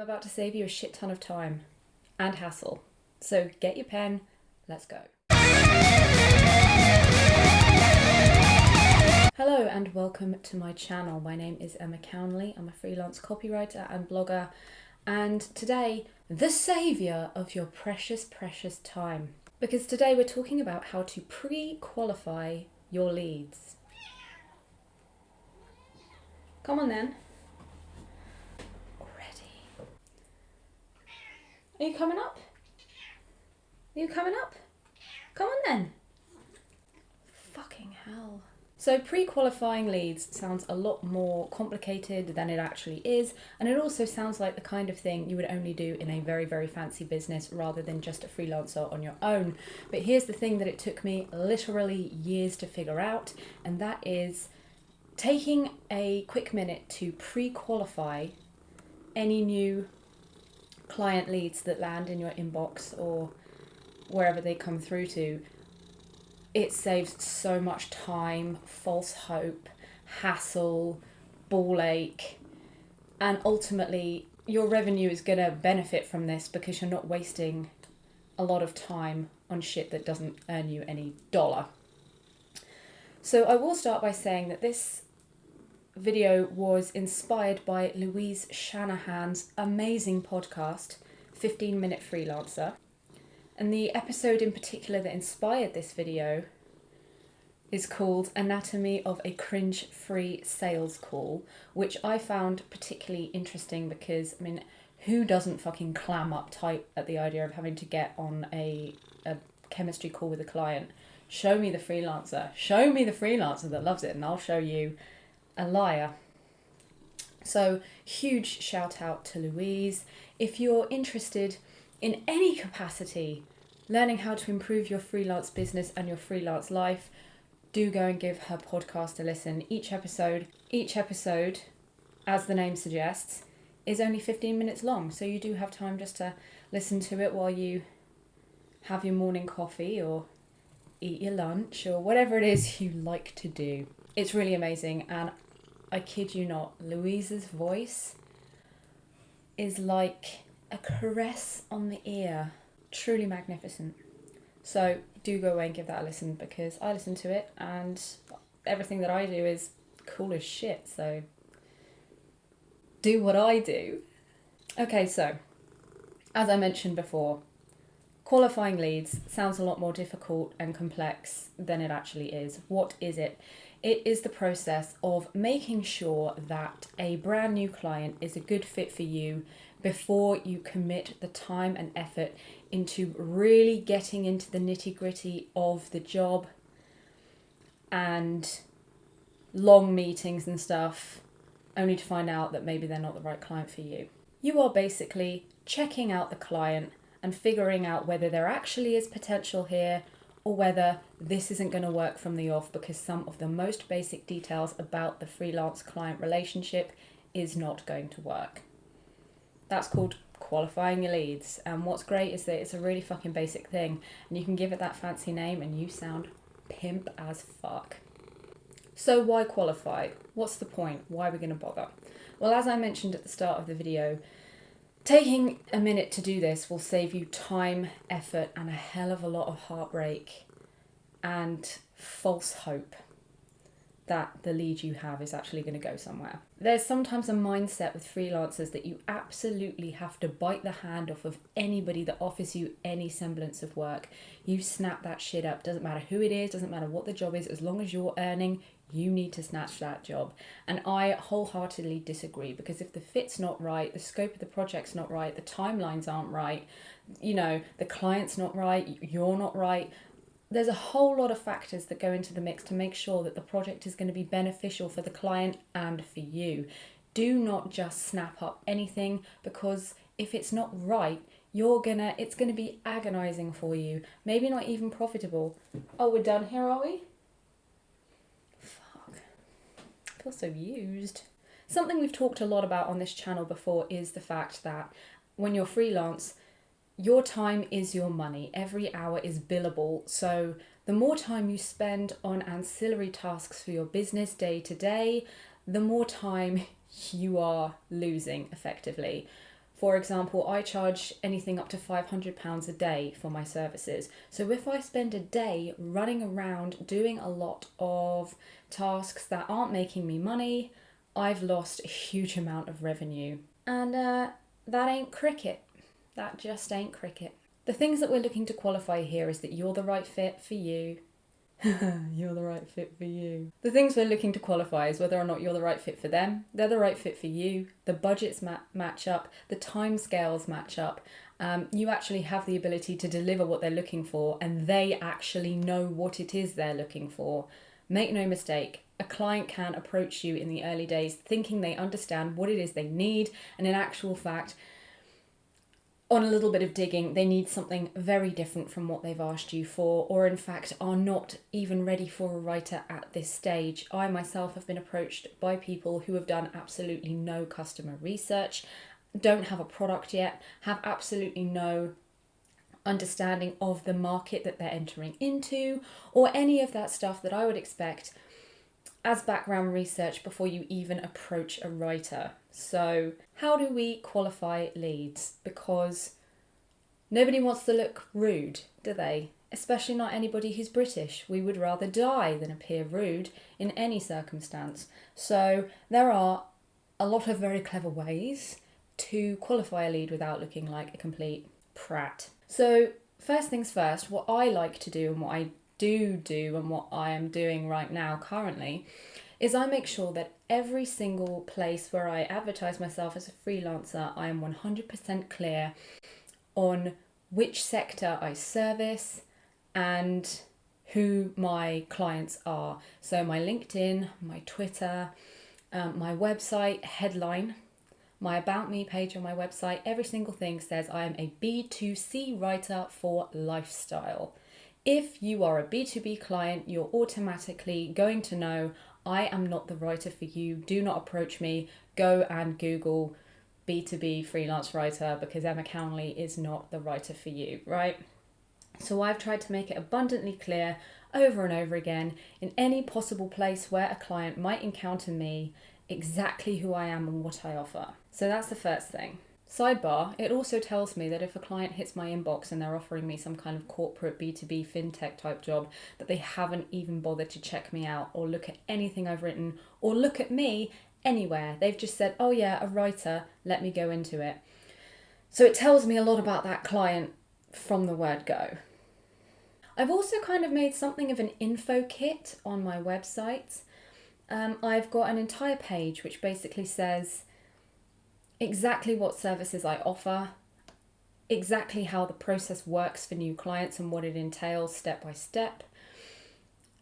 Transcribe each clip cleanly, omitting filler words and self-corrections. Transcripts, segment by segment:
about to save you a shit ton of time and hassle. So get your pen, let's go. Hello and welcome to my channel. My name is Emma Cownley. I'm a freelance copywriter and blogger. And today, the saviour of your precious, precious time. Because today we're talking about how to pre-qualify your leads. Come on then. Are you coming up? Are you coming up? Come on then. Fucking hell. So pre-qualifying leads sounds a lot more complicated than it actually is, and it also sounds like the kind of thing you would only do in a very, very fancy business rather than just a freelancer on your own. But here's the thing that it took me literally years to figure out, and that is taking a quick minute to pre-qualify any new client leads that land in your inbox or wherever they come through to. It saves so much time, false hope, hassle, ball ache, and ultimately your revenue is going to benefit from this because you're not wasting a lot of time on shit that doesn't earn you any dollar. So I will start by saying that this video was inspired by Louise Shanahan's amazing podcast, 15-Minute Freelancer. And the episode in particular that inspired this video is called Anatomy of a Cringe-Free Sales Call, which I found particularly interesting because, I mean, who doesn't fucking clam up tight at the idea of having to get on a chemistry call with a client? Show me the freelancer. Show me the freelancer that loves it and I'll show you a liar. So huge shout out to Louise. If you're interested in any capacity learning how to improve your freelance business and your freelance life, do go and give her podcast a listen. Each episode, as the name suggests, is only 15 minutes long, so you do have time just to listen to it while you have your morning coffee or eat your lunch or whatever it is you like to do. It's really amazing, and I kid you not, Louise's voice is like a caress on the ear. Truly magnificent. So do go away and give that a listen because I listen to it and everything that I do is cool as shit. So do what I do. Okay, so as I mentioned before, qualifying leads sounds a lot more difficult and complex than it actually is. What is it? It is the process of making sure that a brand new client is a good fit for you before you commit the time and effort into really getting into the nitty-gritty of the job and long meetings and stuff, only to find out that maybe they're not the right client for you. You are basically checking out the client and figuring out whether there actually is potential here or whether this isn't going to work from the off because some of the most basic details about the freelance client relationship is not going to work. That's called qualifying your leads. And what's great is that it's a really fucking basic thing and you can give it that fancy name and you sound pimp as fuck. So why qualify? What's the point? Why are we going to bother? Well, as I mentioned at the start of the video, taking a minute to do this will save you time, effort, and a hell of a lot of heartbreak and false hope that the lead you have is actually going to go somewhere. There's sometimes a mindset with freelancers that you absolutely have to bite the hand off of anybody that offers you any semblance of work. You snap that shit up. Doesn't matter who it is, doesn't matter what the job is, as long as you're earning, you need to snatch that job. And I wholeheartedly disagree because if the fit's not right, the scope of the project's not right, the timelines aren't right, you know, the client's not right, you're not right, there's a whole lot of factors that go into the mix to make sure that the project is going to be beneficial for the client and for you. Do not just snap up anything because if it's not right, it's going to be agonizing for you. Maybe not even profitable. Oh, we're done here, are we? Fuck. I feel so used. Something we've talked a lot about on this channel before is the fact that when you're freelance, your time is your money. Every hour is billable. So the more time you spend on ancillary tasks for your business day to day, the more time you are losing effectively. For example, I charge anything up to £500 a day for my services. So if I spend a day running around doing a lot of tasks that aren't making me money, I've lost a huge amount of revenue. And that ain't cricket. That just ain't cricket. The things that we're looking to qualify here is that you're the right fit for you. You're the right fit for you. The things we're looking to qualify is whether or not you're the right fit for them, they're the right fit for you, the budgets match up, the timescales match up, you actually have the ability to deliver what they're looking for, and they actually know what it is they're looking for. Make no mistake, a client can approach you in the early days thinking they understand what it is they need, and in actual fact, on a little bit of digging, they need something very different from what they've asked you for, or in fact are not even ready for a writer at this stage. I myself have been approached by people who have done absolutely no customer research, don't have a product yet, have absolutely no understanding of the market that they're entering into, or any of that stuff that I would expect as background research before you even approach a writer. So how do we qualify leads? Because nobody wants to look rude, do they? Especially not anybody who's British. We would rather die than appear rude in any circumstance. So there are a lot of very clever ways to qualify a lead without looking like a complete prat. So first things first, what I like to do and what I do and what I am doing right now currently is I make sure that every single place where I advertise myself as a freelancer, I am 100% clear on which sector I service and who my clients are. So my LinkedIn, my Twitter, my website headline, my About Me page on my website, every single thing says I am a B2C writer for lifestyle. If you are a B2B client, you're automatically going to know I am not the writer for you. Do not approach me. Go and Google B2B freelance writer because Emma Cownley is not the writer for you, right? So I've tried to make it abundantly clear over and over again in any possible place where a client might encounter me exactly who I am and what I offer. So that's the first thing. Sidebar, it also tells me that if a client hits my inbox and they're offering me some kind of corporate B2B fintech type job, that they haven't even bothered to check me out or look at anything I've written or look at me anywhere. They've just said, oh yeah, a writer, let me go into it. So it tells me a lot about that client from the word go. I've also kind of made something of an info kit on my website. I've got an entire page which basically says exactly what services I offer, exactly how the process works for new clients and what it entails step by step,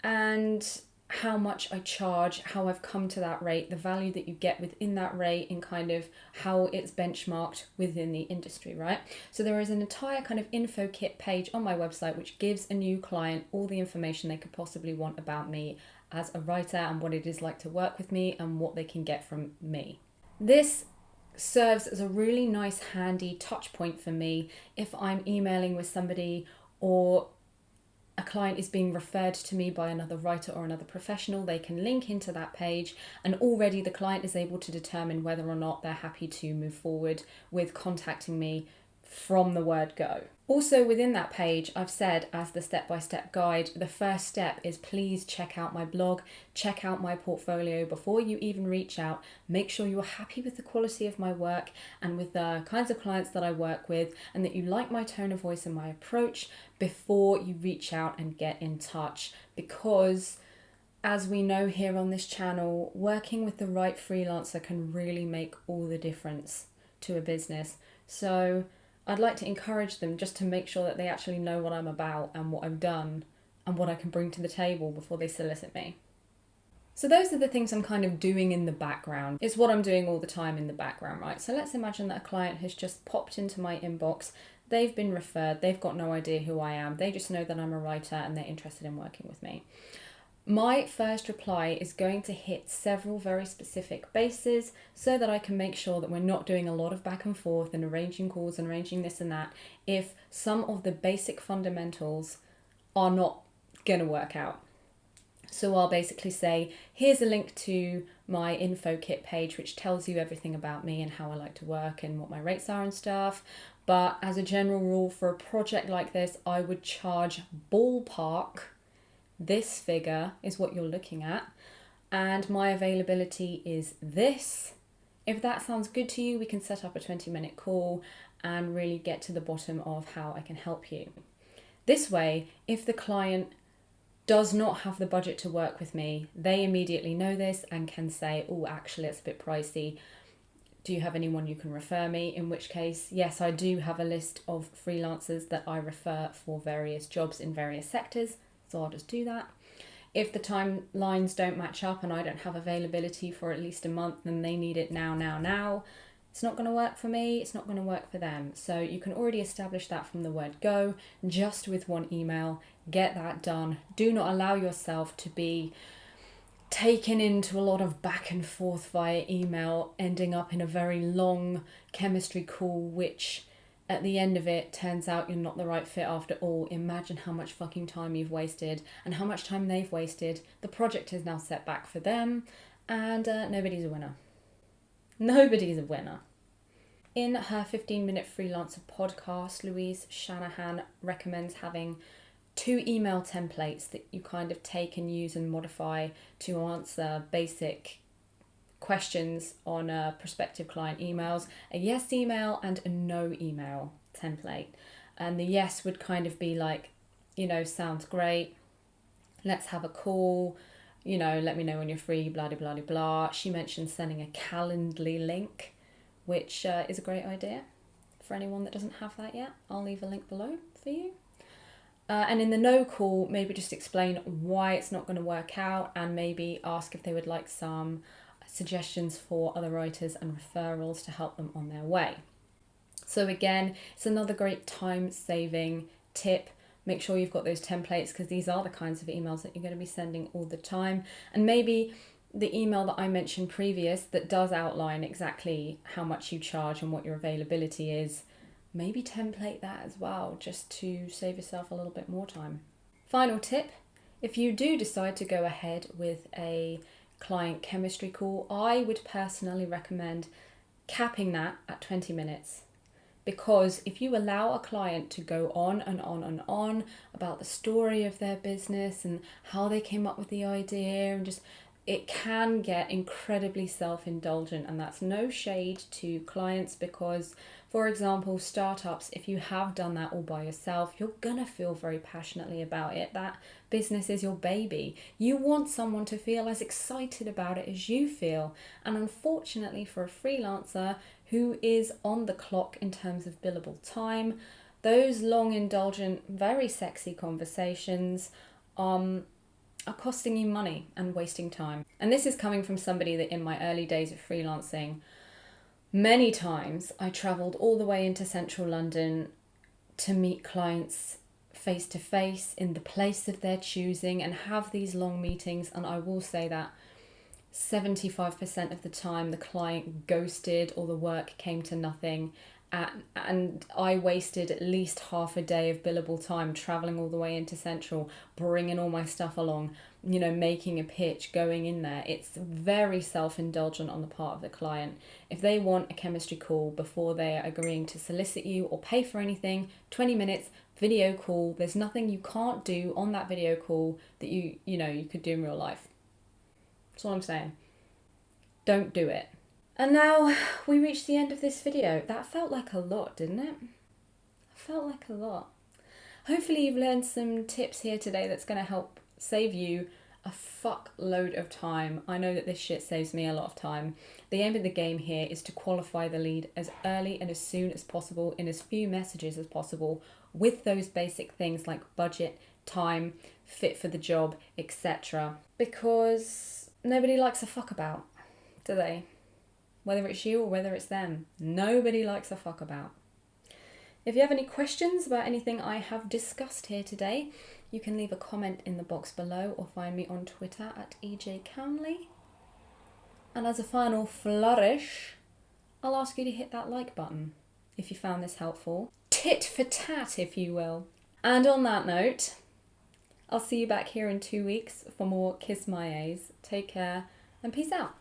and how much I charge, how I've come to that rate, the value that you get within that rate, and kind of how it's benchmarked within the industry, right? So there is an entire kind of info kit page on my website which gives a new client all the information they could possibly want about me as a writer and what it is like to work with me and what they can get from me. This serves as a really nice handy touch point for me if I'm emailing with somebody or a client is being referred to me by another writer or another professional. They can link into that page and already the client is able to determine whether or not they're happy to move forward with contacting me from the word go. Also within that page, I've said as the step-by-step guide, the first step is please check out my blog, check out my portfolio before you even reach out. Make sure you're happy with the quality of my work and with the kinds of clients that I work with, and that you like my tone of voice and my approach before you reach out and get in touch. Because as we know here on this channel, working with the right freelancer can really make all the difference to a business. So I'd like to encourage them just to make sure that they actually know what I'm about and what I've done and what I can bring to the table before they solicit me. So those are the things I'm kind of doing in the background. It's what I'm doing all the time in the background, right? So let's imagine that a client has just popped into my inbox. They've been referred. They've got no idea who I am. They just know that I'm a writer and they're interested in working with me. My first reply is going to hit several very specific bases so that I can make sure that we're not doing a lot of back and forth and arranging calls and arranging this and that if some of the basic fundamentals are not going to work out. So I'll basically say, here's a link to my info kit page, which tells you everything about me and how I like to work and what my rates are and stuff. But as a general rule for a project like this, I would charge ballpark, this figure is what you're looking at, and my availability is this. If that sounds good to you, we can set up a 20-minute call and really get to the bottom of how I can help you. This way, if the client does not have the budget to work with me, they immediately know this and can say, oh, actually, it's a bit pricey. Do you have anyone you can refer me? In which case, yes, I do have a list of freelancers that I refer for various jobs in various sectors. So I'll just do that. If the timelines don't match up and I don't have availability for at least a month and they need it now, it's not going to work for me, it's not going to work for them. So you can already establish that from the word go, just with one email. Get that done. Do not allow yourself to be taken into a lot of back and forth via email, ending up in a very long chemistry call, which at the end of it turns out you're not the right fit after all. Imagine how much fucking time you've wasted and how much time they've wasted. The project is now set back for them, and nobody's a winner. Nobody's a winner. In her 15-minute freelancer podcast, Louise Shanahan recommends having 2 email templates that you kind of take and use and modify to answer basic questions on prospective client emails: a yes email and a no email template. And the yes would kind of be like, sounds great, let's have a call, let me know when you're free, blah, blah, blah, blah. She mentioned sending a Calendly link, which is a great idea for anyone that doesn't have that yet. I'll leave a link below for you. And in the no call, maybe just explain why it's not going to work out, and maybe ask if they would like some suggestions for other writers and referrals to help them on their way. So again, it's another great time-saving tip. Make sure you've got those templates, because these are the kinds of emails that you're going to be sending all the time. And maybe the email that I mentioned previous that does outline exactly how much you charge and what your availability is, maybe template that as well, just to save yourself a little bit more time. Final tip, if you do decide to go ahead with a client chemistry call, I would personally recommend capping that at 20 minutes. Because if you allow a client to go on and on and on about the story of their business and how they came up with the idea, and just, it can get incredibly self-indulgent, and that's no shade to clients, because, for example, startups, if you have done that all by yourself, you're gonna feel very passionately about it. That business is your baby. You want someone to feel as excited about it as you feel. And unfortunately for a freelancer who is on the clock in terms of billable time, those long, indulgent, very sexy conversations are costing you money and wasting time. And this is coming from somebody that in my early days of freelancing, many times I travelled all the way into central London to meet clients face to face in the place of their choosing and have these long meetings. And I will say that 75% of the time the client ghosted or the work came to nothing. And I wasted at least half a day of billable time travelling all the way into Central, bringing all my stuff along, making a pitch, going in there. It's very self-indulgent on the part of the client. If they want a chemistry call before they are agreeing to solicit you or pay for anything, 20 minutes, video call. There's nothing you can't do on that video call that you could do in real life. That's all I'm saying. Don't do it. And now we reached the end of this video. That felt like a lot, didn't it? Felt like a lot. Hopefully you've learned some tips here today that's going to help save you a fuckload of time. I know that this shit saves me a lot of time. The aim of the game here is to qualify the lead as early and as soon as possible in as few messages as possible, with those basic things like budget, time, fit for the job, etc. Because nobody likes a fuck about, do they? Whether it's you or whether it's them. Nobody likes a fuck about. If you have any questions about anything I have discussed here today, you can leave a comment in the box below or find me on Twitter at EJCownley. And as a final flourish, I'll ask you to hit that like button if you found this helpful. Tit for tat, if you will. And on that note, I'll see you back here in 2 weeks for more Kiss My A's. Take care and peace out.